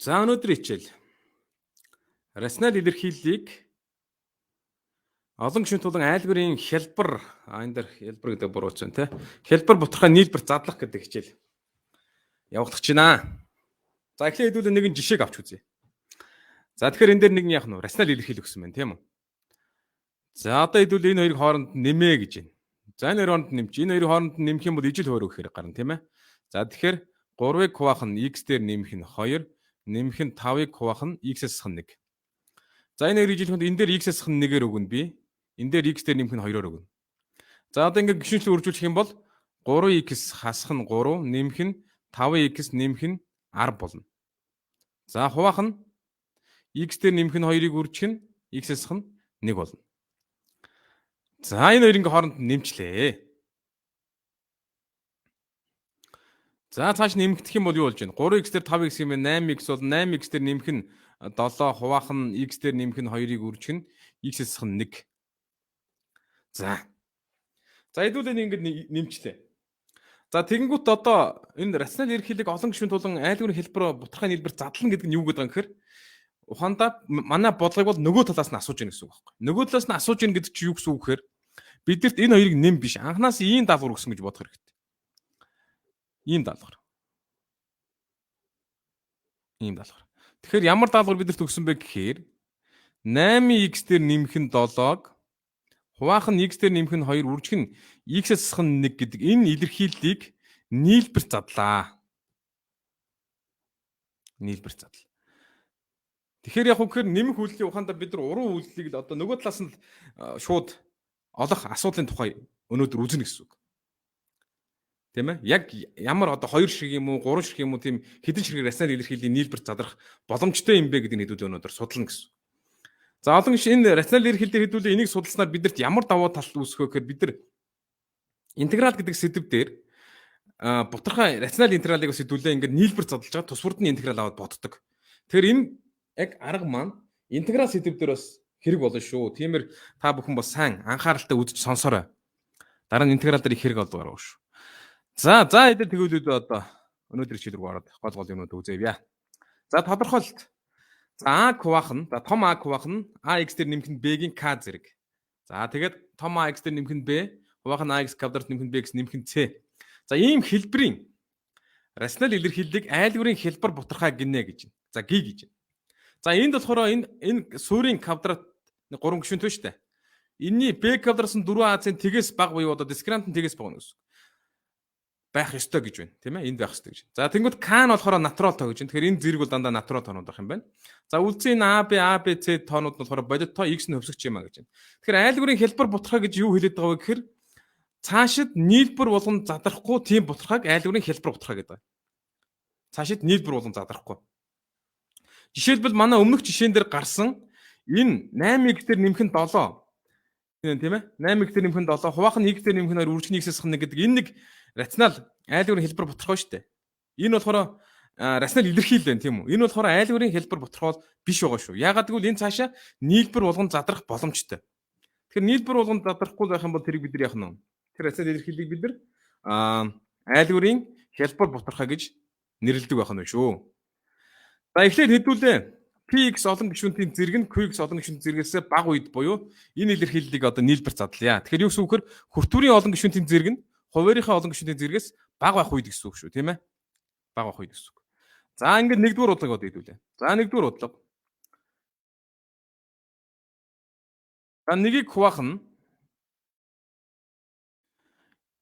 За өнөөдрийн хичээл рационал илэрхийллийг олон гишүүн тулан айлгуурын хялбар энэ дэр хялбар гэдэг буруутсан тий. Хялбар бутархай нийлбэр задлах гэдэг хичээл явагдах гэж байна. За эхлээд хэдүүлээ нэгэн жишээг авч үзье. За тэгэхээр энэ дээр нэг яах нь рационал илэрхийлэл өгсөн байна тийм үү? За одоо хэдүүлээ энэ хоёрын хооронд нэмээ гэж байна. За энэ хоёрын хооронд нэмч энэ хоёрын хооронд нэмэх юм бол ижил хөөрөх хэрэг гарна тийм ээ. За тэгэхээр 3-ыг хуваах нь x дээр нэмэх нь 2, нэмэх нь 5-ыг хуваах нь x-ээс хань 1. За энэ хоёрын ижил хүнд энэ дээр x-ээс хань 1-ээр өгнө би. Энэ дээр x дээр нэмэх нь 2-оор өгнө. За одоо ингээд гишүүнчлэн үржүүлэх юм бол 3x хасах нь 3, нэмэх нь 5x нэмэх нь 10 болно. За хуваах нь x дээр нэмэх нь 2-ыг үржих нь x-ээс хань 1 болно. За энэ хоёрын хооронд нэмчлээ. За цааш нэмэгдэх юм бол юу болж байна? 3x дээр 5x юм байна. 8x бол 8x дээр нэмэх нь 7, хуваах нь x дээр нэмэх нь 2-ыг үржих нь x-ээс хань 1. За хэдүүлээ ингэж нэмчлээ. За тэгэнгүүт одоо энэ рационал илэрхийллийг олон гишүүн тулан айлгуурын хэлбэр бутархай нийлбэр задлан гэдэг нь юу гэдэг юм гэхээр ухаандаа манай бодлогыг бол нөгөө талаас нь асууж яах гэсэн үг байхгүй. Нөгөө талаас нь асууж яах гэдэг чинь юу гэсэн үг гэхээр бидэрт энэ хоёрыг нэм биш. Анханаас ийм даалгавар өгсөн гэж бодох хэрэгтэй. Ийм даалгавар. Тэгэхээр ямар даалгавар бидэрт өгсөн бэ гэхээр 8x дээр нэмэх нь 7-ог хуваах нь x дээр нэмэх нь 2, үржих нь x-ээс хань 1 гэдэг энэ илэрхийллийг нийлбэр задлаа. Тэгэхээр яг үгээр нэмэх үйлдлийн ухаандаа бид нар уран үйлдэлийг л одоо нөгөө талаас нь шууд олох асуудлын тухай өнөөдөр үзнэ гэсэн үг. Тийм ээ? Яг ямар одоо 2 шиг юм уу, 3 шиг юм уу тийм хэдэн ширхэг рационал илэрхийллийн нийлбэр задрах боломжтой юм бэ гэдэг нь хэдүүлээ өнөөдөр судлана гэсэн. За олон гиш энэ рационал илэрхийлэлээр хэдүүлээ энийг судалснаар бидэрт ямар давуу тал үүсгэх гэхээр бид нар интеграл гэдэг сэдв дээр бутархай рационал интегралыг бас хэдүүлээ ингээд нийлбэр задлж байгаа тус бүрдний интеграл аваад боддог. Тэгэхээр энэ яг арга маань интеграл сэдв дээр бас хэрэг болно шүү. Тиймэр та бүхэн бас сайн анхааралтай үзэж сонсоорой. Дараа нь интеграл дээр их хэрэг болдог гарав шүү. За эдгээр тэгвэл одоо өнөөдрийн хичээл рүү ороод гол юмнууд үзье. За тодорхойлолт. За А хуваах нь, том А хуваах нь AX дээр нэмэх нь B-гийн K зэрэг. За тэгээд том AX дээр нэмэх нь B, хуваах нь AX квадрат нэмэх нь B-ээс нэмэх нь C. За ийм хэлбэрийн рационал илэрхийллийг айлгуурын хэлбэр бутархай гинэ гэж байна. За G гэж байна. За энд болохоор энэ суурийн квадрат 3 гишүүнтэй шүү дээ. Энийний B квадратс нь 4AC-ийн тэгээс бага буюу одоо дискриминант нь тэгээс бага гэсэн. Байх ёстой гэж байна, тийм ээ? Энд байх ёстой гэж. За тэнгууд K нь болохоор натурал тоо гэж байна. Тэгэхээр энэ зэрэг бол дандаа натурал тоонууд байх юм байна. За үлцэн AB, C тоонууд нь болохоор бодит тоо X нь хөвсөгч юм а гэж байна. Тэгэхээр айлгуурын хэлбэр бутархай гэж юу хэлээд байгаа вэ гэхээр цаашид нийлбэр болгон задрахгүй тийм бутархайг айлгуурын хэлбэр бутархай гэдэг. Цаашид нийлбэр болгон задрахгүй. Жишээлбэл манай өмнөх жишээн дээр гарсан энэ 8x дээр нэмэх нь 7. Тийм ээ? 8x дээр нэмэх нь 7, хуваах нь x дээр нэмэх нь 2, үржих нь x-ээс хань 1 гэдэг энэ нэг рационал айлгуурын хэлбэр бутархай шүү дээ. Энэ болохоор рационал илэрхийлэл байна тийм үү? Энэ болохоор айлгуурын хэлбэр бутархай биш байгаа шүү. Яагаад гэвэл энэ цаашаа нийлбэр болгон задрах боломжтой. Тэгэхээр нийлбэр болгон задрахгүй байх юм бол тэрийг бид нар яах нь вэ? Тэр рационал илэрхийллийг бид нар айлгуурын хэлбэр бутархай гэж нэрлэдэг байх нь шүү. За эхлээд хэдүүлээ Px олон гишүүнтийн зэрэг нь Qx олон гишүүнтийн зэрэгээс бага үед буюу энэ илэрхийллийг одоо нийлбэр задлаа. Тэгэхээр юу гэсэн үг вэ? Хүртүүрийн олон гишүүнтийн зэрэг нь хуваарийнхаа олон гишүүнтийн зэрэгээс бага байх үед гэсэн үг шүү, тийм ээ? Бага байх үед гэсэн үг. За ингээд нэгдүгээр бодлого одоо хэдүүлээ. За нэгдүгээр бодлого. За нэгийг хуваах нь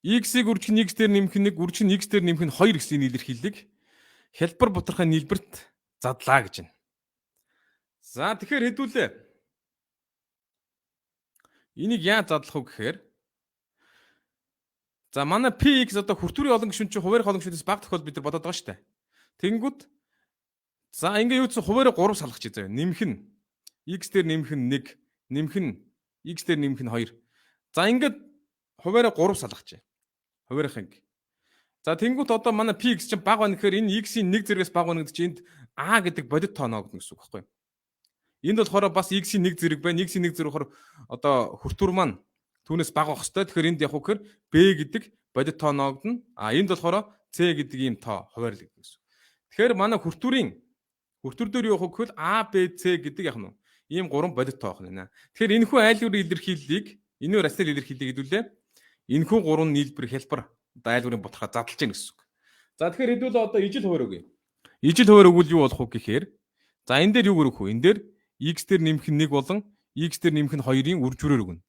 x-ийг үржих нь x дээр нэмэх нь 1, үржих нь x дээр нэмэх нь 2 гэсэн илэрхийллийг хэлбэр бутархай нийлбэрт задлаа гэж байна. За тэгэхээр хэдүүлээ. Энийг яаж задлах вэ гэхээр за манай Px одоо хүртүүрийн олон гишүүн чинь хуваарь олон гишүүнээс бага тохиол бид нар бодоод байгаа шүү дээ. Тэнгүүд за ингээ юу гэсэн хуваарь 3 салгах чи заяа. Нэмэх нь x дээр нэмэх нь 1, нэмэх нь x дээр нэмэх нь 2. За ингээд хуваарь 3 салгах чи. Хуваарийн. За тэнгүүд одоо манай Px чинь бага байна гэхээр энэ x-ийн 1 зэрэгээс бага байна гэдэг чинь энд A гэдэг бодит тоо ногдно гэсэн үг байхгүй юу? Энд болохоор бас x-ийн 1 зэрэг байна. X-ийн 1 зэрэг болохоор одоо хүртүүр маань түүнээс бага байх хэвээр. Тэгэхээр энд яг үгээр B гэдэг бодит тоо ногдно. Энд болохоор C гэдэг ийм тоо хуваарлагддаг гэсэн. Тэгэхээр манай хүртүүрийн Хүртэр дээр явах гэвэл А, Б, С гэдэг яг нь ийм гурван бодит тоо байна. Тэгэхээр энэхүү айлгуурын илэрхийллийг энэгээр рационал илэрхийллийг хэдүүлээ. Энэхүү гурван нийлбэр хялбар айлгуурын бутархаа задлж гэнэ гэсэн үг. За тэгэхээр хэдүүлээ одоо ижил хуваар өгье. Ижил хуваар өгвөл юу болох вэ гэхээр за энэ дээр юу гөрөх вэ? Энэ дээр x дээр нэмэх нь 1 болон x дээр нэмэх нь 2-ын үр журээр өгнө.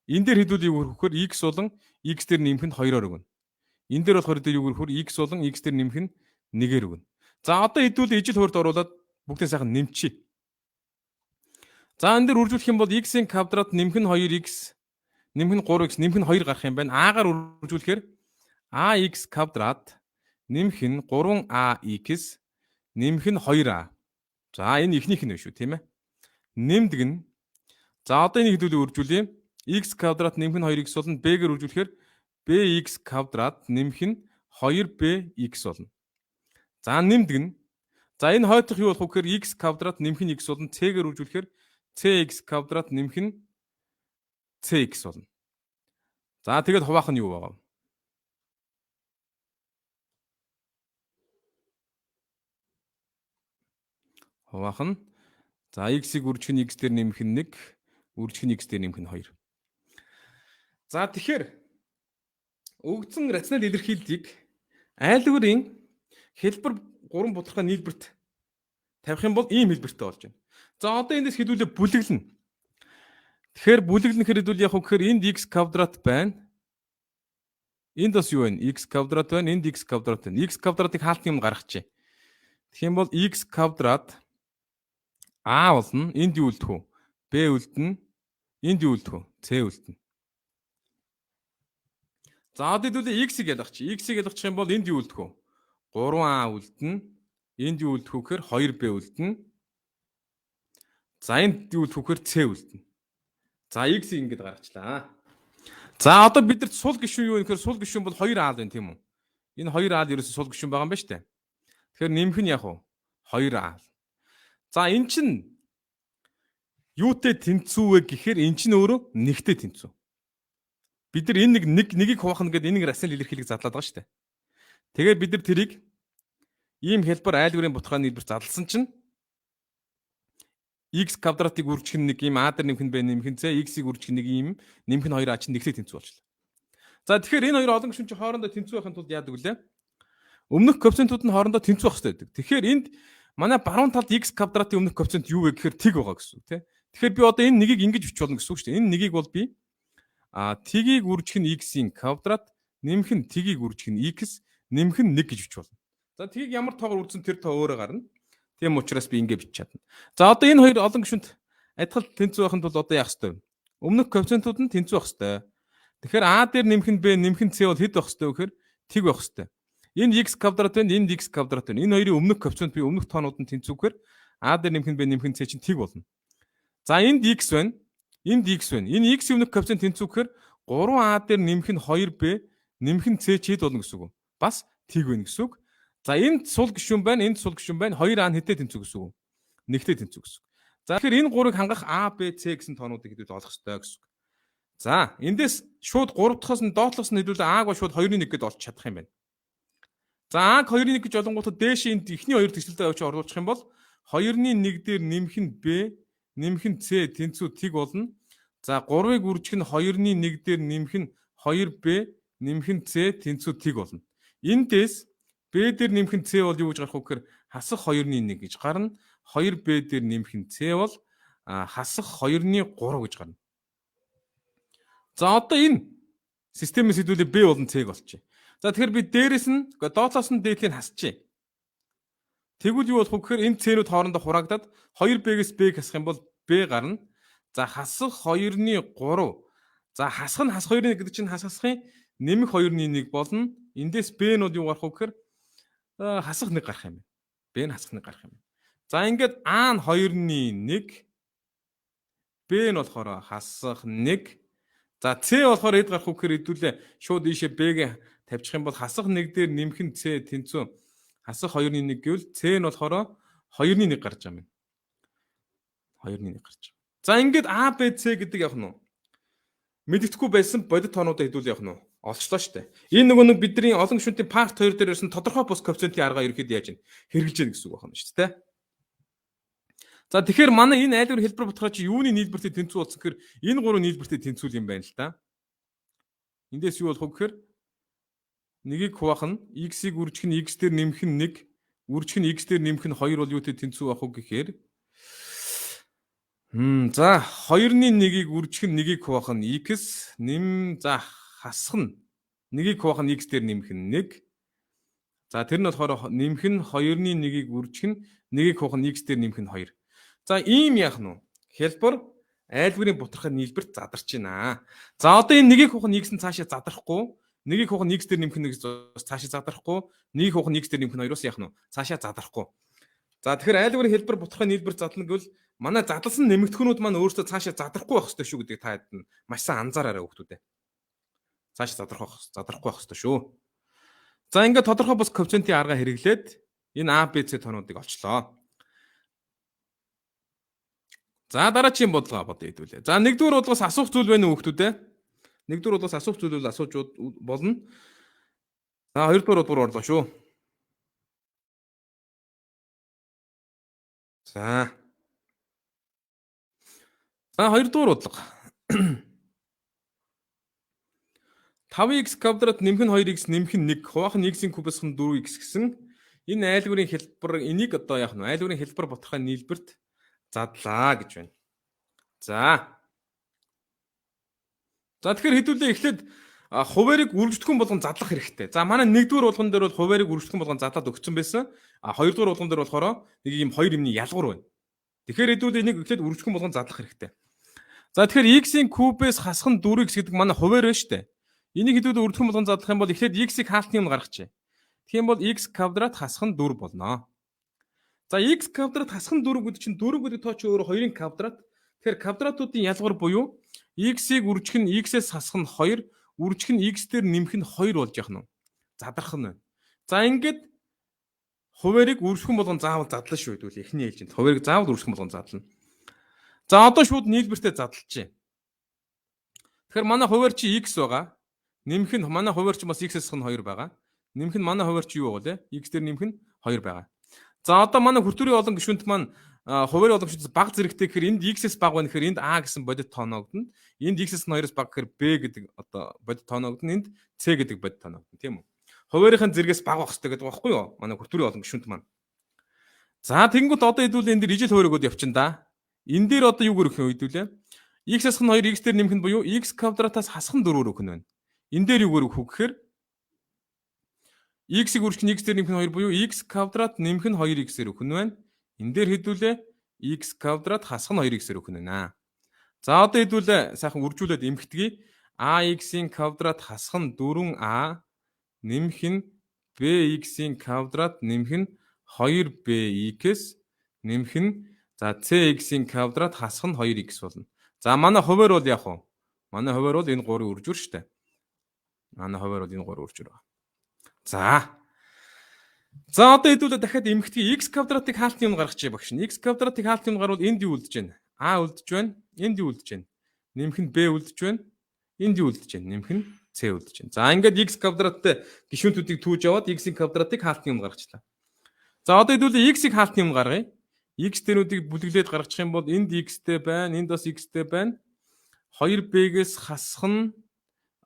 Энэ дээр хэдүүл юу гөрөх вөхөр x болон x дээр нэмэх нь 2-оор өгнө. Энэ дээр болохоор хэдүүл юу гөрөх вөхөр x болон x дээр нэмэх нь 1-ээр өгнө. За одоо хэдүүл ижил хуваард оруулаад бүгдээ сайхан нэмчихье. За энэ дээр үржүүлэх юм бол x-ийн квадрат нэмэх нь 2x нэмэх нь 3x нэмэх нь 2 гарах юм байна. А-гаар үржүүлэхээр ax квадрат нэмэх нь 3ax нэмэх нь 2a. За энэ ихнийх нь шүү, тийм ээ. Нэмдэг нь. За одоо энийг хэдүүлээ үржүүлье. x квадрат нэмэх нь 2x болно. b-гээр үржүүлэхээр bx квадрат нэмэх нь 2bx болно. За нэмдэг нь. За энэ хойдох юу болох вэ гэхээр x квадрат нэмэх нь x болно. c-гээр үржүүлэхээр cx квадрат нэмэх нь cx болно. За тэгээд хуваах нь юу байгаа вэ? Хуваах нь за x-ийг үржих нь x дээр нэмэх нь 1, үржих нь x дээр нэмэх нь 2. За тэгэхээр өгдсөн рационал илэрхийллийг айлгуурын хэлбэр 3 бутархай нийлбэрт тавих юм бол ийм хэлбэртэй болж байна. За одоо эндээс хэдүүлээ бүлэглэнэ. Тэгэхээр бүлэглэнэхээр хэдүүл яг гэхээр энд x квадрат байна. Энд бас юу байна? X квадрат байна. Энд x квадрат байна. X квадратыг хаалтын юм гаргачих. Тэгэх юм бол x квадрат a болно. Энд юу үлдэх вэ? B үлдэнэ. Энд юу үлдэх вэ? C үлдэнэ. За одоо хэдүүлээ x-ийг ялгачих. X-ийг ялгачих юм бол энд юу үлдэх вэ? 3a үлдэнэ. Энд юу үлдэх вэ гэхээр 2b үлдэнэ. За энд юу үлдэх вэ гэхээр c үлдэнэ. За x-ийг ингэж гаргачлаа. За одоо бидэрт сул гишүүн юу вэ гэхээр сул гишүүн бол 2a байна тийм үү? Энэ 2a ерөөсөө сул гишүүн байгаа юм байна шүү дээ. Тэгэхээр нэмэх нь яг уу 2a. За эн чинь юутэй тэнцүү вэ гэхээр эн чинь өөрөө нэгтэй тэнцүү. Бид нар энэ нэгийг хуваахна гэдэг энийг рационал илэрхийлэг задлаад байгаа шүү дээ. Тэгээд бид нар тэрийг ийм хэлбэр айлгуурын бутархай нийлбэр задлсан чинь x квадратыг үржих нь 1 ийм a дээр нэмэх нь b нэмэх нь c x-ийг үржих нь 1 ийм нэмэх нь 2a чинь нэгтэй тэнцүү болчихлоо. За тэгэхээр энэ хоёр олон гишүүн чинь хоорондоо тэнцүү байхын тулд яадаг вүлээ? Өмнөх коэффициентууд нь хоорондоо тэнцүү байх хэрэгтэй байдаг. Тэгэхээр энд манай баруун талд x квадратын өмнөх коэффициент юу вэ гэхээр тэг байгаа гэсэн үг тийм. Тэгэхээр би одоо энэ нэгийг ингэж бичиж болно гэсэн үг шүү дээ. Энэ нэгийг бол би тгийг үржих нь x-ийн квадрат нэмэх нь тгийг үржих нь x нэмэх нь 1 гэж бичиж болно. За тгийг ямар тоогоор үржсэн тэр тоо өөрөө гарна. Тийм учраас би ингэ бичиж чадна. За одоо энэ хоёр олон гишүүнт адилхан тэнцүү байхын тулд одоо яах ёстой вэ? Өмнөх коэффициентууд нь тэнцүү байх ёстой. Тэгэхээр a дээр нэмэх нь b нэмэх нь c бол хэд байх ёстой вэ гэхээр тэг байх ёстой. Энд x квадрат байна, энд x квадрат байна. Энэ хоёрын өмнөх коэффициент би өмнөх тоонууд нь тэнцүүхээр a дээр нэмэх нь b нэмэх нь c чинь тэг болно. За энд x байна. Энд x байна. Энэ x өмнөх коэффициент тэнцүүхээр 3a дээр нэмэх нь 2b нэмэх нь c чи хэд болно гэсэн үг. Бас тэг байна гэсэн үг. За энд сул гишүүн байна, энд сул гишүүн байна. 2a нь хэдтэй тэнцүү гэсэн үг. Нэгтэй тэнцүү гэсэн үг. За тэгэхээр энэ гурыг хангах a, b, c гэсэн тоонуудыг хэдүүл олох ёстой гэсэн үг. За эндээс шууд 3 дахоос нь доотлоос нь хэдүүл a-г шууд 2-ын 1 гэдээ олж чадах юм байна. За а-г 2-ын 1 гэж олонгуудад дээш энд ихний хоёр төсөлдөө явж оруулах юм бол 2-ны 1 дээр нэмэх нь b, нэмэх нь c тэнцүү тэг болно. За 3-ыг үржих нь 2-ны 1 дээр нэмэх нь 2b, нэмэх нь c тэнцүү тэг болно. Эндээс b дээр нэмэх нь c бол юу гэж гарах вэ гэхээр хасах 2-ны 1 гэж гарна. 2b дээр нэмэх нь c бол хасах 2-ны 3 гэж гарна. За одоо энэ системээс хэдүүлээ b болон c-г болчих. За тэгэхээр би дээрэс нь доотлоос нь дээдлийг хасчихъя. Тэгвэл юу болох вэ гэхээр энэ c-нүүд хоорондоо хураагдаад 2b-гээс b хасах юм бол b гарна. За хасах 2-ны 3. За хасах нь хасах 2-ны 1 гэдэг чинь хасахын нэмэх 2-ны 1 болно. Эндээс b-нүүд юу гарах вэ гэхээр хасах 1 гарах юм байна. b нь хасах 1 гарах юм байна. За ингээд a нь 2-ны 1, b нь болохоор хасах 1. За c болохоор хэд гарах вэ гэхээр хэдүүлээ шууд ийшээ b-г тавьчих юм бол хасах 1 дээр нэмэх нь c тэнцүү хасах 2-ны 1 гэвэл c нь болохоор 2-ны 1 гарч байгаа юм. 2-ны 1 гарч байгаа. За ингээд a, b, c гэдэг явах нь уу? Мэддэхгүй байсан бодит тоонуудаа хэдүүл явах нь уу? Олчлоо шүү дээ. Энэ нөгөө нэг бидний олон гишүүнтийн part 2 дээр ирсэн тодорхой бус коэффициентийн арга ерөөхдөө яаж ийн хэрэгжилж яах гэсэн үг байна шүү дээ. За тэгэхээр манай энэ айлгуур хэлбэр ботгоо чи юуны нийлбэртэй тэнцүү болсон гэхээр энэ гурван нийлбэртэй тэнцүүл юм байна л да. Эндээс юу болох вэ гэхээр нэгийг хуваах нь x-ийг үржих нь x дээр нэмэх нь 1, үржих нь x дээр нэмэх нь 2 бол юутэй тэнцүү байх вэ гэхээр за 2-ны 1-ийг үржих нь 1-ийг хуваах нь x за хасах нь 1-ийг хуваах нь x дээр нэмэх нь 1. За тэр нь болохоор нэмэх нь 2-ны 1-ийг үржих нь 1-ийг хуваах нь x дээр нэмэх нь 2. За ийм яах нь вэ? Хэлбэр айлгуурын бутархай нийлбэрт задарч байна. За одоо энэ 1-ийг хуваах нь x нь цаашаа задрахгүй, 1-ийг хуваах нь x дээр нэмэх нь цаашаа задрахгүй, 1-ийг хуваах нь x дээр нэмэх нь 2-оос яах нь вэ? Цаашаа задрахгүй. За тэгэхээр айлгуурын хэлбэр бутархай нийлбэр задлана гэвэл манай задлсан нэмэгдэхүүнүүд маань өөрсдөө цаашаа задрахгүй байх ёстой шүү гэдгийг та хэд нь маш сайн анзаараарай хүүхдүүд. Цаашаа задрахгүй байх ёстой шүү. За ингээд тодорхой бус коэффициентийн арга хэрэглээд энэ А, Б, С тоонуудыг олчлоо. За дараагийн бодлого бодъё хэдүүлээ. За нэгдүгээр бодлогоос асуух зүйл байна уу хүүхдүүдээ? Нэгдүгээр бодлогоос асуух зүйл бол асууж болно. За хоёрдугаар бодлого орлоо шүү. За хоёрдугаар бодлого. 5x квадрат нэмэх нь 2x нэмэх нь 1 хуваах нь x-ийн кубээс нь 4x гэсэн энэ айлгуурын хэлбэр энийг одоо яах нь айлгуурын хэлбэр ботхой нийлбэрт задлаа гэж байна. За тэгэхээр хэдүүлээ эхлээд хуваарийг үржигдэхүүн болгон задлах хэрэгтэй. За манай нэгдүгээр болгон дээр бол хуваарийг үржигдэхүүн болгон задлаад өгсөн байсан. Хоёрдугаар болгон дээр болохоор нэг юм хоёр юмны ялгуур байна. Тэгэхээр хэдүүлээ энийг эхлээд үржигдэхүүн болгон задлах хэрэгтэй. За тэгэхээр x-ийн кубээс хасах нь 4x гэдэг манай хуваар байна шүү дээ. Энийг хэдүүлээ үржигдэхүүн болгон задлах юм бол эхлээд x-ийг хаалтны юм гаргачих. Тэгэх юм бол x квадрат хасах нь 4 болно. За x квадрат хасах нь 4 гэдэг чинь 4 гэдэг тоо чи өөрөө 2-ын квадрат. Тэгэхээр квадратуудын ялгуур буюу x-ийг үржих нь x-ээс хасах нь 2, үржих нь x дээр нэмэх нь 2 болж яах нь. Задрах нь. За ингээд хуваарийг үржихэн болгон заавал задлаа шүү хэдүүл эхний ээлжинд хуваарийг заавал үржихэн болгон задлана. За одоо шууд нийлбэртээ задлалчээ. Тэгэхээр манай хуваар чи x байгаа. Нэмэх нь манай хуваар чи бас x-ээс нь 2 байгаа. Нэмэх нь манай хуваар чи юу байгаа вэ? X дээр нэмэх нь 2 байгаа. За одоо манай хүртүрийн олон гишүүнт маань хуваарийн олон гишүүнээс баг зэрэгтэй гэхээр энд x-ээс баг байна гэхээр энд a гэсэн бодит тооногдно. Энд x-ээс нь 2-оос баг гэхээр b гэдэг одоо бодит тооногдно. Энд c гэдэг бодит тооногдно тийм үү? Хуваарийн зэрэгээс баг байх хэрэгтэй гэдэг байхгүй юу? Манай хүртүрийн олон гишүүнт маань. За тэгэнгүүт одоо хэдүүлээ энэ дэр ижил хувааригуд явчихна да. Энэ дээр одоо юу гөрөх юм хэдүүлээ? X-ээс нь 2 x дээр нэмэх нь буюу x квадратаас хасах нь 4 өгөх нь байна. Энэ дээр юу гөрөх вэ гэхээр x-ийг үржих нь x дээр нэмэх нь 2 буюу x квадрат нэмэх нь 2x-ээр өгөх нь байна. Энэ дээр хэдүүлээ x квадрат хасах нь 2x-ээр өгөх нь байна. За одоо хэдүүлээ сайхан үржүүлээд эмхтгий. ax-ийн квадрат хасах нь 4a нэмэх нь bx-ийн квадрат нэмэх нь 2bx нэмэх нь за cx-ийн квадрат хасах нь 2x болно. За манай хуваар бол яах вэ? Манай хуваар бол энэ 3-ын үржүүр шүү дээ. Манай хуваар бол энэ 3 үржүүр байна. За одоо хэдүүлээ дахиад эмхтгий x квадратыг хаалтны юм гаргачих багш. X квадратыг хаалтны юм гарвал энд юу үлдэж байна? A үлдэж байна. Энд юу үлдэж байна? Нэмэх нь b үлдэж байна. Энд юу үлдэж байна? Нэмэх нь c үлдэж байна. За ингээд x квадраттай гишүүнтүүдийг түүж яваад x-ийн квадратыг хаалтны юм гаргачлаа. За одоо хэдүүлээ x-ийг хаалтны юм гаргая. X тэрүүдийг бүлэглээд гаргачих юм бол энд x-тэй байна. Энд бас x-тэй байна. 2b-гээс хасах нь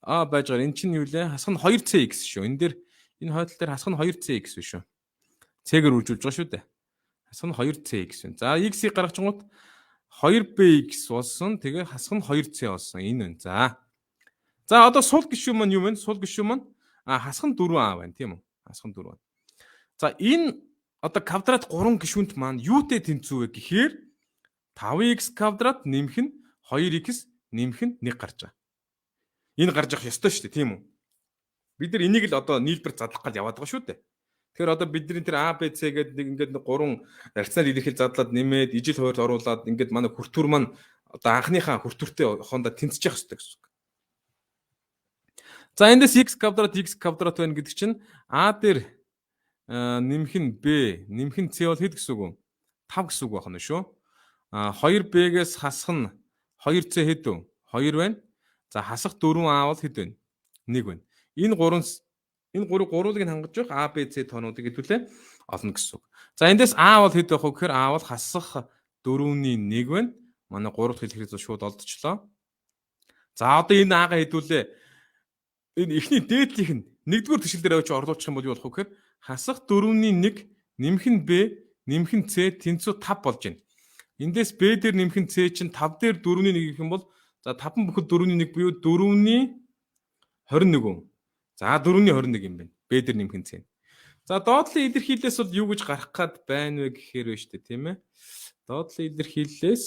а байж байгаа. Энд чинь юу лээ? Хасах нь 2cx шүү. Энэ дээр энэ хойдол дээр хасах нь 2cx биш шүү. C-гээр үржүүлж байгаа шүү дээ. Хасах нь 2cx байна. За x-ийг гаргachгоот 2bx болсон. Тэгээ хасах нь 2c болсон. Энэ байна. За одоо сул гишүүн маань юу вэ? Сул гишүүн маань хасах нь 4a байна, тийм үү? Хасах нь 4 байна. За энэ одоо квадрат 3 гишүүнт маань юутэй тэнцүү вэ гэхээр 5x квадрат нэмэх нь 2x нэмэх нь 1 гарч байгаа. Энэ гарч явах ёстой шүү дээ, тийм үү? Бид нар энийг л одоо нийлбэр задлах гал яваад байгаа шүү дээ. Тэгэхээр одоо бидний тэр A, B, C гэдэг ингээд 3 арцнаар илэрхийл задлаад нэмээд ижил хуурд оруулаад ингээд манай хүртүр маань одоо анхныхаа хүртүртэй хондоо тэнцэж явах ёстой гэсэн үг. За эндээс x квадрат байна гэдэг чинь A дээр нэмэх нь b, нэмэх нь c бол хэд гэсэн үг вэ? 5 гэсэн үг байна шүү. 2b-гээс хасах нь 2c хэд вэ? 2 байна. За хасах 4a бол хэд вэ? 1 байна. Энэ гурвыг нь хангаж явах А, Б, С тоонуудыг хэдүүлээ олно гэсэн үг. За эндээс А бол хэд байх вэ гэхээр А бол хасах 4-ний 1 байна. Манай 3 дахь хэлэхэд шууд олдчихлоо. За одоо энэ А-га хэдүүлээ. Энэ эхний дээдлийнх нь 1-р төшил дээр авч орлуулчих юм бол юу болох вэ гэхээр хасах 4-ний 1 нэмэх нь Б нэмэх нь С тэнцүү 5 болж байна. Эндээс Б дээр нэмэх нь С чинь 5 дээр 4-ний 1 гэх юм бол за 5 бүхэд 4-ний 1 буюу 4-ний 21. За 4-ний 21 юм байна. Б дээр нэмэх нь С. За доотлын илэрхийлэлээс бол юу гэж гарах гад байна вэ гэхээр байна шүү дээ, тийм ээ. Доотлын илэрхийлэлээс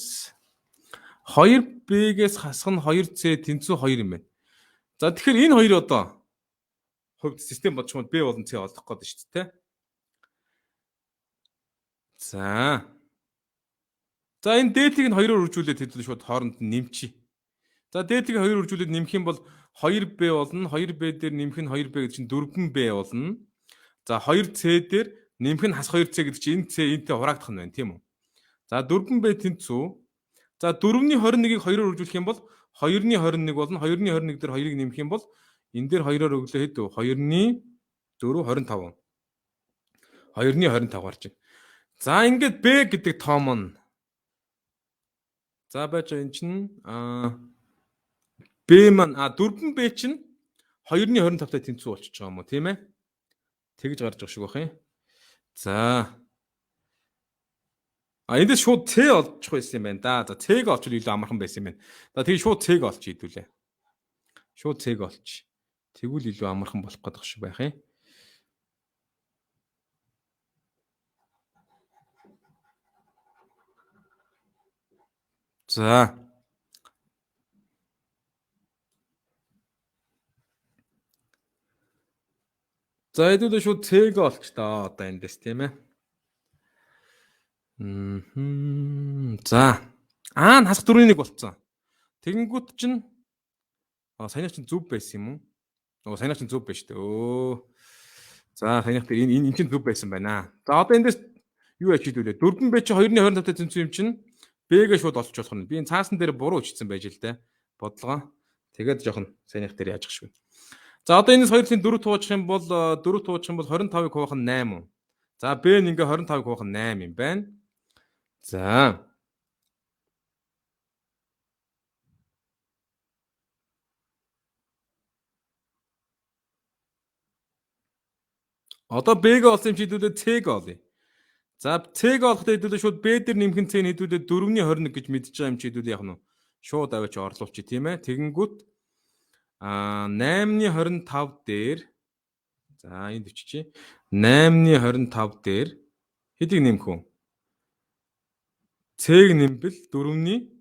2Б-гээс хасах нь 2С тэнцүү 2 юм байна. За тэгэхээр энэ хоёр одоо хувьд систем бодчих юм бол Б болон С олох гэдэг шүү дээ. За энэ дээдлийг нь 2-оор үржүүлээд хэдүүл шууд хооронд нь нэмчий. За дээдлийг 2-оор үржүүлээд нэмэх юм бол 2Б болно. 2Б дээр нэмэх нь 2Б гэдэг чинь 4Б болно. За 2С дээр нэмэх нь хас 2С гэдэг чинь энэ С энэтэй хураагдах нь байна, тийм үү? За 4Б тэнцүү. За 4-ний 21-ийг 2-оор үржүүлэх юм бол 2-ний 21 болно. 2-ний 21 дээр 2-ыг нэмэх юм бол энэ дээр 2-оор өглөө хэд вэ? 2-ний 4 25. 2-ний 25 гарч байна. За ингээд Б гэдэг том нь. За байж энэ чинь Б маань 4Б чинь 2-ний 25-тай тэнцүү болчихж байгаа юм уу, тийм ээ? Тэгж гарч байгаа шиг байх юм. За эндээс шууд С олчих байсан юм байна да. За С-г олчвол илүү амархан байсан юм байна. За тэгээ шууд С-г олч хийдүүлээ. Шууд С-г олч. Тэгвэл илүү амархан болох гэдэг шиг байх юм. За хэдүүлээ шууд С-г олч та одоо эндээс, тийм ээ. За А нь хасах 4-ний 1 болцсон. Тэгэнгүүт чинь саяны чинь зөв байсан юм уу? Саяны чинь зөв байж тээ. За саяны энэ чинь зөв байсан байна. За одоо эндээс юу яж хийдүүлээ? 4Б чи 2-ний 25-тай тэнцүү юм чинь Б-гээ шууд олж болох нь. Би энэ цаасан дээр буруу өчсөн байж л дээ. Бодлогоо. Тэгээд жоохон саяных дээр яаж гэх шүү. За одоо энэс 2-ын 4 туучих юм бол 25-ыг хуваах нь 8. За Б нь ингээ 25-ыг хуваах нь 8 юм байна. За одоо Б-г олсон юм чи хэдүүлээ С-г олъё. За С-г олохдоо хэдүүлээ шууд Б дээр нэмэх нь С-ний хэдүүлээ 4-ний 21 гэж мэдчихэж байгаа юм чи хэдүүлээ яг нь шууд аваач орлуулчих тийм ээ. Тэгэнгүүт 8-ний 25 дээр за энд өччихье. 8-ний 25 дээр хэдийг нэмэх вэ? С-г нэмбэл 4-ний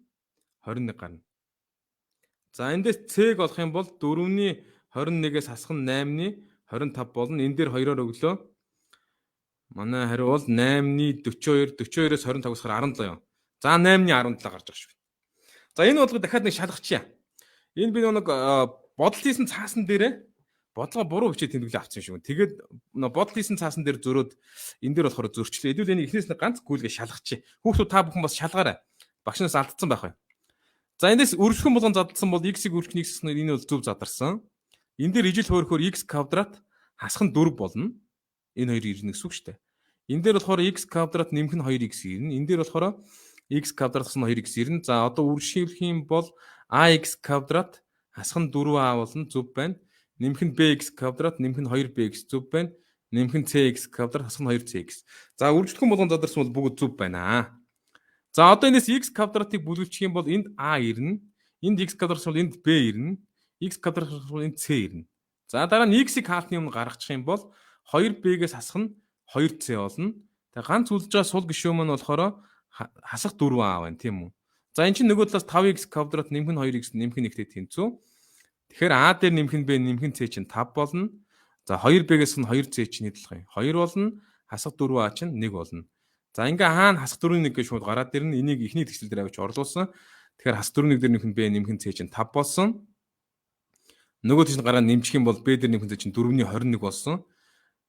21 гарна. За эндээс С-г олох юм бол 4-ний 21-ээс хасах нь 8-ний 25 болно. Энэ дээр 2-оор өглөө. Манай хариу бол 8-ний 42, 42-оос 25 гасахаар 17. За 8-ний 17 гарч байгаа шүү. За энэ бодлого дахиад нэг шалгачаа. Энэ би нэг бодол хийсэн цаасан дээрээ бодлого буруу бичиж тэмдэглээ авсан юм шиг. Тэгээд бодол хийсэн цаасан дээр зөрөөд энэ дээр болохоор зөрчлөө. Хэдүүл энийг эхнээс нь ганц гүйлгээ шалгачаа. Хүүхдүүд та бүхэн бас шалгаарай. Багшнаас алдсан байх бай. За эндээс өршгөн болгон задлсан бол x-ийг өршгөн x гэснээр энэ бол зөв задарсан. Энэ дээр ижил хөөрөхөөр x квадрат хасах нь 4 болно. Энэ хоёр ирнэ гэсэн үг шүү дээ. Энэ дээр болохоор x квадрат нэмэх нь 2x ирнэ. Энэ дээр болохоор x квадрат хасах нь 2x ирнэ. За одоо үржүүлэх юм бол ax квадрат хасах нь 4a болно. Зөв байна. Нэмэх нь bx квадрат нэмэх нь 2bx зөв байна. Нэмэх нь cx квадрат хасах нь 2cx. За үржүүлэх болгон задарсан бол бүгд зөв байна. За одоо энэс x квадратыг бүлгэлчих юм бол энд a ирнэ. Энд x квадрат бол энд b ирнэ. X квадрат бол энд c ирнэ. За дараа нь x-ийг хаалтны өмнө гаргачих юм бол 2b-гээс хасах нь 2c болно. Тэгээ ганц үлдэж байгаа сул гишүүн маань болохоор хасах 4a байна тийм үү. За эн чинь нөгөө талаас 5x квадрат нэмэх нь 2x нэмэх нь 1-тэй тэнцүү. Тэгэхээр a дээр нэмэх нь b нэмэх нь c чинь 5 болно. За 2b-гээс нь 2c чинь хэдэлх юм? 2 болно. Хасах 4a чинь 1 болно. За ингээ хаана хасах 4-1 гэж шууд гараад ирнэ. Энийг ихний тэгшил дээр авч орлуулсан. Тэгэхээр хасах 4-1 дээр нэмэх нь b нэмэх нь c чинь 5 болсон. Нөгөө тийш гараа нэмчих юм бол b дээр нэмэх нь чинь 4-ний 21 болсон.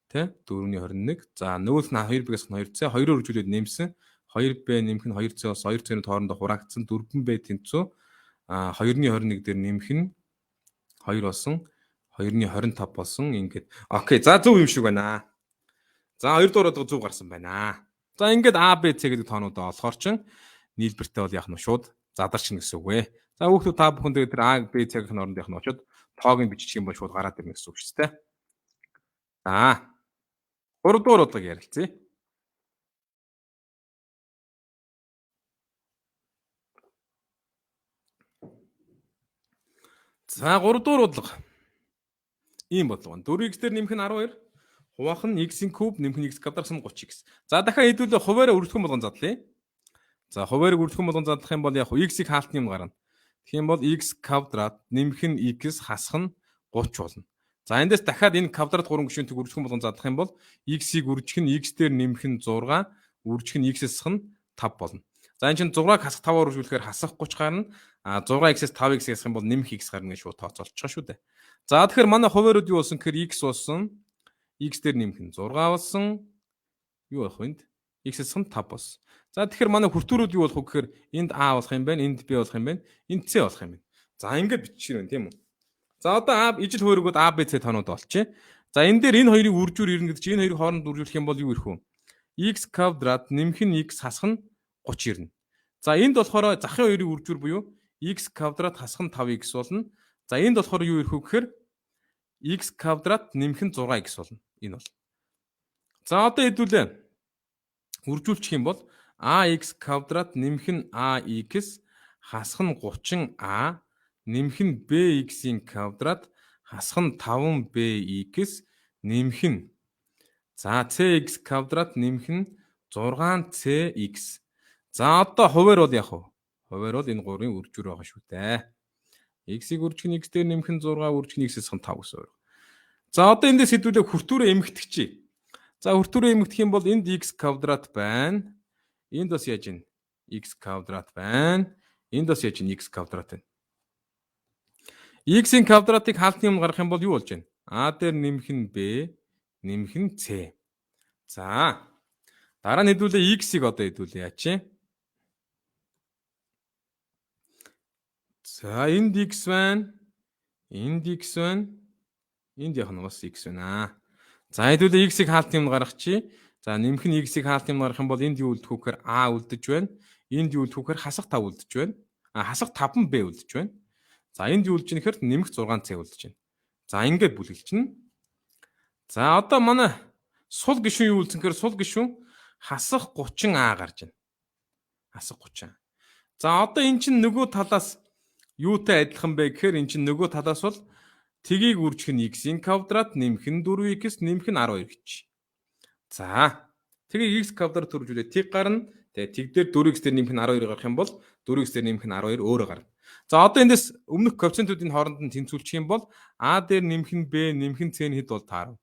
Тэ 4-ний 21. За нөгөөх нь 2b-гээс нь 2c 2-оор үржүүлээд нэмсэн. 2b нэмэх нь 2c бас 2c-ийн хоорондоо хураагдсан 4b тэнцүү. 2-ний 21 дээр нэмэх нь 2 болсон. 2-ны 25 болсон. Ингээд окей. За зөв юм шиг байна. За 2 дуурайд 100 гарсан байна. За ингээд А, Б, С гэдэг тоонуудаа олохоор чин нийлбэртэй бол яах нь шууд задарчин гэсэн үг ээ. За хүүхдүүд та бүхэн дээр тэр А, Б, С-ийн оронд яах нь очоод тоог нь бичих юм бол шууд гараад ирнэ гэсэн үг шүү дээ. За 3 дугаар бодлого ярилцъя. За 3 дугаар бодлого. Ийм бодлого. 4x дээр нэмэх нь 12. Хуваах нь x-ийн куб нэмэх нь x квадрат 30x. За дахиад хэдүүлээ хуваараа үргэлжлэх болгон задлаа. За хуваарийг үргэлжлэх болгон задлах юм бол яг x-ийг хаалтны юм гарна. Тэгэх юм бол x квадрат нэмэх нь x хасах нь 30 болно. За эндээс дахиад энэ квадрат 3 гишүүнтийг үргэлжлэх болгон задлах юм бол x-ийг үржих нь x дээр нэмэх нь 6, үржих нь x-с хасах нь 5 болно. За энэ чинь 6-г хасах 5-аар үржүүлэхээр хасах 30 гарна. 6x-с 5x хасах юм бол нэмэх x гарна гэж шууд тооцоолчихоо шүү дээ. За тэгэхээр манай хуваарууд юу болсон гэхээр x болсон. X дээр нэмэх нь 6 болсон. Юу болох вэ? X-с нь 5 болсон. За тэгэхээр манай хүртүүрүүд юу болох вэ гэхээр энд A болох юм байна, энд B болох юм байна, энд C болох юм байна. За ингээд биччихэр байна тийм үү? За одоо ижил хувааргууд A, B, C тоонууд олчих. За энэ дээр энэ хоёрыг үржүүр ирнэ гэдэг чинь энэ хоёрыг хооронд үржүүлэх юм бол юу ирэх вэ? X квадрат нэмэх нь x хасах нь 30 ирнэ. За энд болохоор захын хоёрыг үржүүр буюу x квадрат хасах нь 5x болно. За энд болохоор юу ирэх вэ гэхээр x квадрат нэмэх нь 6x болно. Энэ бол. За одоо хэдүүлээ. Үржүүлчих юм бол ax квадрат нэмэх нь ax хасах нь 30a нэмэх нь bx-ийн квадрат хасах нь 5bx нэмэх нь за cx квадрат нэмэх нь 6cx. За одоо хуваар бол яах вэ? Хуваар бол энэ гурийн үржүүр байгаа шүү дээ. X-ийг үржих нь x дээр нэмэх нь 6, үржих нь x-с хань 5 гэсэн үг. За одоо эндээс хэдүүлээ хүртүүрээ эмгэгдэхчээ. За хүртүүрээ эмгэгдэх юм бол энд x квадрат байна. Энд бас яаж ийн x квадрат байна. Энд бас яаж ийн x квадрат байна. X-ийн квадратыг хаалтны юм гаргах юм бол юу болж байна? A дээр нэмэх нь b, нэмэх нь c. За дараа нь хэдүүлээ x-ийг одоо хэдүүлээ яач. За энд x байна. Энд x байна. Энд яг нь бас x байна. За хэдүүлээ x-ийг хаалтны юм гаргачих. За нэмэх нь x-ийг хаалтны юм гаргах юм бол энд юу үлдэх вэ гэхээр a үлдэж байна. Энд юу үлдэх вэ гэхээр хасах 5 үлдэж байна. Хасах 5 b үлдэж байна. За энд юу үлдэж байна гэхээр нэмэх 6c үлдэж байна. За ингээд бүлгэлчнэ. За одоо манай сул гишүүн юу үлдсэн гэхээр сул гишүүн хасах 30a гарч байна. Хасах 30. За одоо эн чинь нөгөө талаас юутай адилхан бэ гэхээр эн чинь нөгөө талаас бол тгийг үржих нь x-ийн квадрат нэмэх нь 4x нэмэх нь 12 гэж. За тгийг x квадрат үржүүлээ тэг гарна. Тэгээ тэг дээр 4x дээр нэмэх нь 12 гарах юм бол 4x дээр нэмэх нь 12 өөрөө гарна. За одоо эндээс өмнөх коэффициентүүдийн хооронд нь тэнцвүүлчих юм бол a дээр нэмэх нь b нэмэх нь c-ийн хэд бол таарав.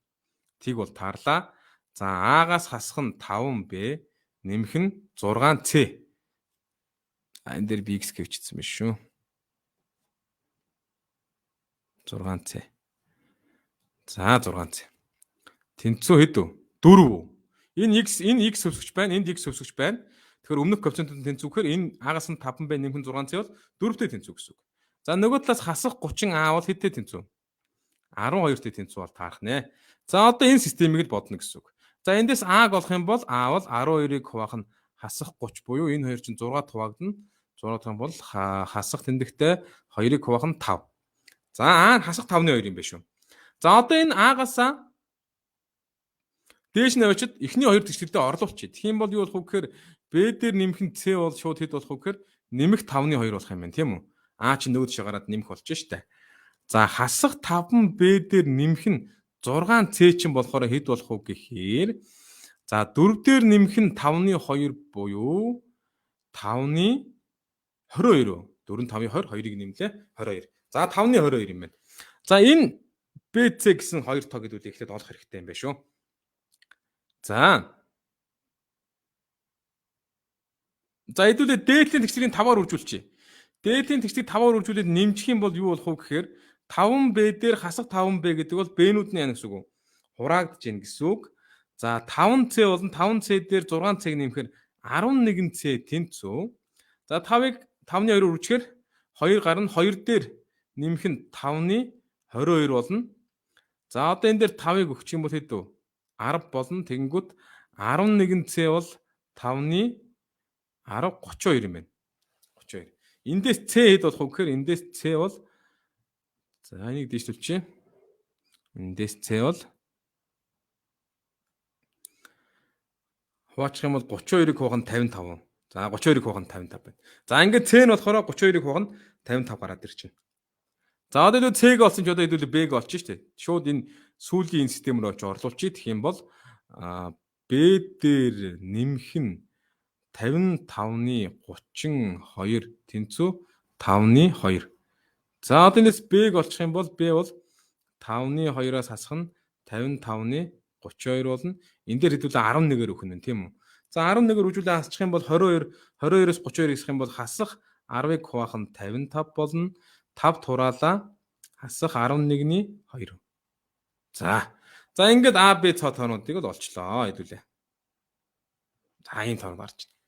Тэг бол таарлаа. За a-гаас хасах нь 5b нэмэх нь 6c. Энэ дээр би x гэвчихсэн биш шүү. 6c. За 6c. Тэнцүү хэд вэ? 4. Энэ x хөвсгч байна, энд x хөвсгч байна. Тэгэхээр өмнөх коэффициентын тэнцвүүхээр энэ a-гаас нь 5b нэмэх нь 6c бол 4-тэй тэнцүү гэсэн үг. За нөгөө талаас хасах 30a бол хэдтэй тэнцүү? 12-тэй тэнцүү бол таарах нэ. За одоо энэ системийг л бодно гэсэн үг. За эндээс a-г олох юм бол a бол 12-ыг хуваах нь хасах 30 буюу энэ хоёр чинь 6 хуваагдана. 6 том бол хасах тэмдэгтээ 2-ыг хуваах нь 5. За а хасах 5-ны 2 юм байна шүү. За одоо энэ a-гасаа дээш нь очиж эхний хоёр тэгшгэлдээ орлуулчих. Тэгэх юм бол юу болох вэ гэхээр b дээр нэмэх нь c бол шууд хэд болох вэ гэхээр нэмэх 5-ны 2 болох юм байна тийм үү? А чи нөгөө тийш гараад нэмэх болж штэ. За хасах 5 b дээр нэмэх нь 6c чинь болохоор хэд болох вэ гэхээр за 4 дээр нэмэх нь 5-ны 2 буюу 5-ны 22. 4 5-ны 20 2-ыг нэмлээ 22. За 5-ны 22 юм байна. За энэ BC гэсэн хоёр тоо гэдүүд ихлэд олох хэрэгтэй юм байна шүү. За хэдүүлээ дээдлийн тэгшлийн 5-аар үржүүлчихье. Дээдлийн тэгшлийг 5-аар үржүүлээд нэмжих юм бол юу болох вэ гэхээр 5b дээр хасах 5b гэдэг бол b-нүүд нь яа гэсэн үг вэ? Хураагдж гин гэсэн үг. За 5c болон 5c дээр 6c-г нэмэхээр 11c тэнцүү. За 5-ыг 5-ны 2-оор үржихээр 2 гарна. 2 дээр нэмэх нь 5-ны 22 болно. За одоо энэ дээр 5-ыг өгчих юм бол хэд вэ? 10 болно. Тэгэнгүүт 11C бол 5-ны 10 32 юм байна. 32. Эндээс C хэд болох вэ гэхээр эндээс C бол за энийг дийшлүүлчихье. Эндээс C бол хуваачих юм бол 32-ыг хуваах нь 55. За 32-ыг хуваах нь 55 байна. За ингээд C нь болохоор 32-ыг хуваах нь 55 гараад ирчихэ. За одоо C-г олсон ч одоо хэдүүл B-г олчих шүү дээ. Шууд энэ сүүлийн энэ систем рүү очиж орлуулчих. Тэгэх юм бол B дээр нэмэх нь 55-ны 32 тэнцүү 5-ны 2. За одоо энэс B-г олчих юм бол B бол 5-ны 2-аас хасах нь 55-ны 32 болно. Энэ дээр хэдүүл 11-ээр өгөх нь тийм үү? За 11-ээр үжүүлээ хасчих юм бол 22-оос 32 ихсэх юм бол хасах 10-ыг хуваах нь 55 болно. 5 тураалаа хасах 11-ний 2. За ингээд А, Б цоо тоонуудыг л олчлоо хэдүүлээ. За энэ тоон гарч байна.